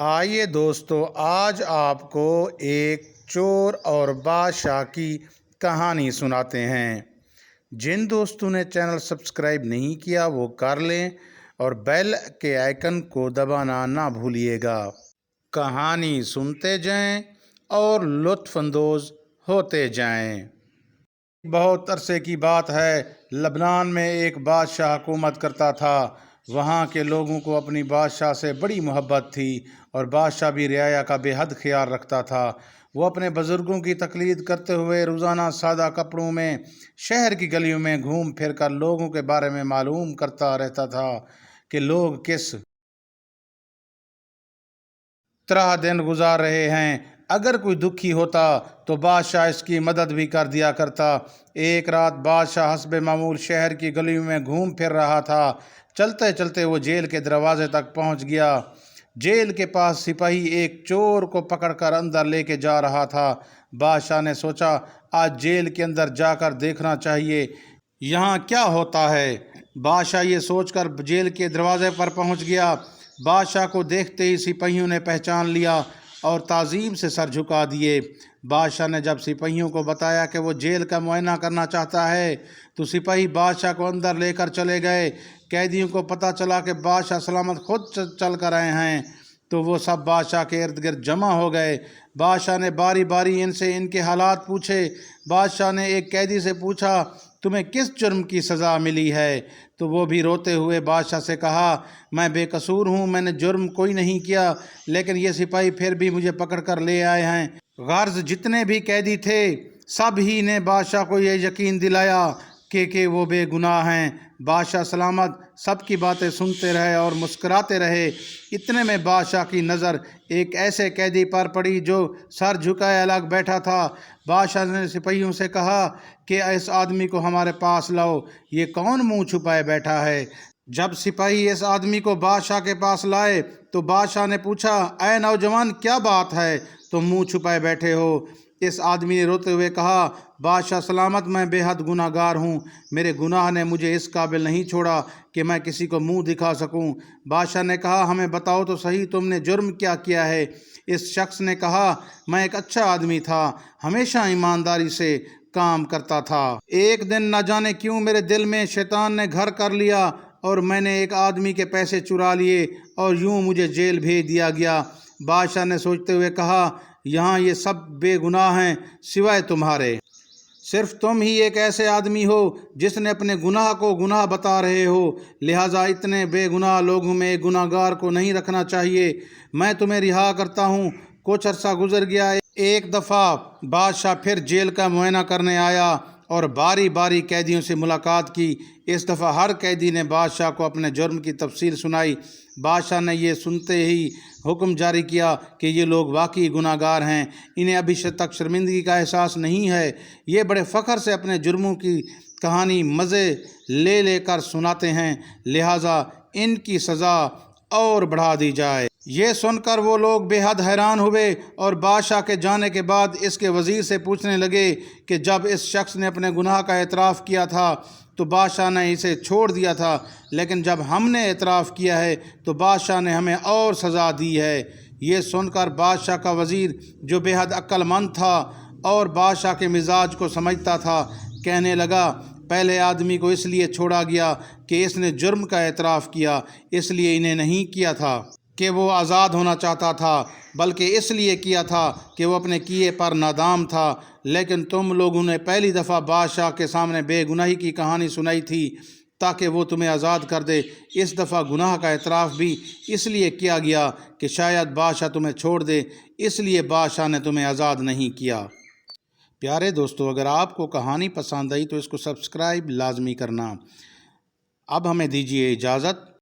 آئیے دوستو، آج آپ کو ایک چور اور بادشاہ کی کہانی سناتے ہیں۔ جن دوستوں نے چینل سبسکرائب نہیں کیا وہ کر لیں اور بیل کے آئیکن کو دبانا نہ بھولیے گا۔ کہانی سنتے جائیں اور لطف اندوز ہوتے جائیں۔ بہت عرصے کی بات ہے، لبنان میں ایک بادشاہ حکومت کرتا تھا۔ وہاں کے لوگوں کو اپنی بادشاہ سے بڑی محبت تھی اور بادشاہ بھی رعایا کا بے حد خیال رکھتا تھا۔ وہ اپنے بزرگوں کی تقلید کرتے ہوئے روزانہ سادہ کپڑوں میں شہر کی گلیوں میں گھوم پھر کر لوگوں کے بارے میں معلوم کرتا رہتا تھا کہ لوگ کس طرح دن گزار رہے ہیں۔ اگر کوئی دکھی ہوتا تو بادشاہ اس کی مدد بھی کر دیا کرتا۔ ایک رات بادشاہ حسب معمول شہر کی گلیوں میں گھوم پھر رہا تھا۔ چلتے چلتے وہ جیل کے دروازے تک پہنچ گیا۔ جیل کے پاس سپاہی ایک چور کو پکڑ کر اندر لے کے جا رہا تھا۔ بادشاہ نے سوچا، آج جیل کے اندر جا کر دیکھنا چاہیے یہاں کیا ہوتا ہے۔ بادشاہ یہ سوچ کر جیل کے دروازے پر پہنچ گیا۔ بادشاہ کو دیکھتے ہی سپاہیوں نے پہچان لیا اور تعظیم سے سر جھکا دیے۔ بادشاہ نے جب سپاہیوں کو بتایا کہ وہ جیل کا معائنہ کرنا چاہتا ہے تو سپاہی بادشاہ کو اندر لے کر چلے گئے۔ قیدیوں کو پتہ چلا کہ بادشاہ سلامت خود چل کر آئے ہیں تو وہ سب بادشاہ کے ارد گرد جمع ہو گئے۔ بادشاہ نے باری باری ان سے ان کے حالات پوچھے۔ بادشاہ نے ایک قیدی سے پوچھا، تمہیں کس جرم کی سزا ملی ہے؟ تو وہ بھی روتے ہوئے بادشاہ سے کہا، میں بے قصور ہوں، میں نے جرم کوئی نہیں کیا، لیکن یہ سپاہی پھر بھی مجھے پکڑ کر لے آئے ہیں۔ غرض جتنے بھی قیدی تھے سب ہی نے بادشاہ کو یہ یقین دلایا کہ وہ بے گناہ ہیں۔ بادشاہ سلامت سب کی باتیں سنتے رہے اور مسکراتے رہے۔ اتنے میں بادشاہ کی نظر ایک ایسے قیدی پر پڑی جو سر جھکائے الگ بیٹھا تھا۔ بادشاہ نے سپاہیوں سے کہا کہ اس آدمی کو ہمارے پاس لاؤ، یہ کون منہ چھپائے بیٹھا ہے؟ جب سپاہی اس آدمی کو بادشاہ کے پاس لائے تو بادشاہ نے پوچھا، اے نوجوان، کیا بات ہے، تم منہ چھپائے بیٹھے ہو؟ اس آدمی نے روتے ہوئے کہا، بادشاہ سلامت، میں بے حد گناہ گار ہوں، میرے گناہ نے مجھے اس قابل نہیں چھوڑا کہ میں کسی کو منہ دکھا سکوں۔ بادشاہ نے کہا، ہمیں بتاؤ تو صحیح، تم نے جرم کیا ہے؟ اس شخص نے کہا، میں ایک اچھا آدمی تھا، ہمیشہ ایمانداری سے کام کرتا تھا۔ ایک دن نہ جانے کیوں میرے دل میں شیطان نے گھر کر لیا اور میں نے ایک آدمی کے پیسے چرا لیے اور یوں مجھے جیل بھیج دیا گیا۔ بادشاہ نے سوچتے ہوئے کہا، یہاں یہ سب بے گناہ ہیں سوائے تمہارے۔ صرف تم ہی ایک ایسے آدمی ہو جس نے اپنے گناہ کو گناہ بتا رہے ہو، لہٰذا اتنے بے گناہ لوگوں میں ایک گناہ گار کو نہیں رکھنا چاہیے۔ میں تمہیں رہا کرتا ہوں۔ کچھ عرصہ گزر گیا۔ ایک دفعہ بادشاہ پھر جیل کا معائنہ کرنے آیا اور باری باری قیدیوں سے ملاقات کی۔ اس دفعہ ہر قیدی نے بادشاہ کو اپنے جرم کی تفصیل سنائی۔ بادشاہ نے یہ سنتے ہی حکم جاری کیا کہ یہ لوگ واقعی گناہ گار ہیں، انہیں ابھی تک شرمندگی کا احساس نہیں ہے۔ یہ بڑے فخر سے اپنے جرموں کی کہانی مزے لے لے کر سناتے ہیں، لہٰذا ان کی سزا اور بڑھا دی جائے۔ یہ سن کر وہ لوگ بے حد حیران ہوئے اور بادشاہ کے جانے کے بعد اس کے وزیر سے پوچھنے لگے کہ جب اس شخص نے اپنے گناہ کا اعتراف کیا تھا تو بادشاہ نے اسے چھوڑ دیا تھا، لیکن جب ہم نے اعتراف کیا ہے تو بادشاہ نے ہمیں اور سزا دی ہے۔ یہ سن کر بادشاہ کا وزیر، جو بے حد عقل مند تھا اور بادشاہ کے مزاج کو سمجھتا تھا، کہنے لگا، پہلے آدمی کو اس لیے چھوڑا گیا کہ اس نے جرم کا اعتراف کیا، اس لیے انہیں نہیں کیا تھا کہ وہ آزاد ہونا چاہتا تھا، بلکہ اس لیے کیا تھا کہ وہ اپنے کیے پر نادام تھا۔ لیکن تم لوگوں نے پہلی دفعہ بادشاہ کے سامنے بے گناہی کی کہانی سنائی تھی تاکہ وہ تمہیں آزاد کر دے۔ اس دفعہ گناہ کا اعتراف بھی اس لیے کیا گیا کہ شاید بادشاہ تمہیں چھوڑ دے، اس لیے بادشاہ نے تمہیں آزاد نہیں کیا۔ پیارے دوستو، اگر آپ کو کہانی پسند آئی تو اس کو سبسکرائب لازمی کرنا۔ اب ہمیں دیجیے اجازت۔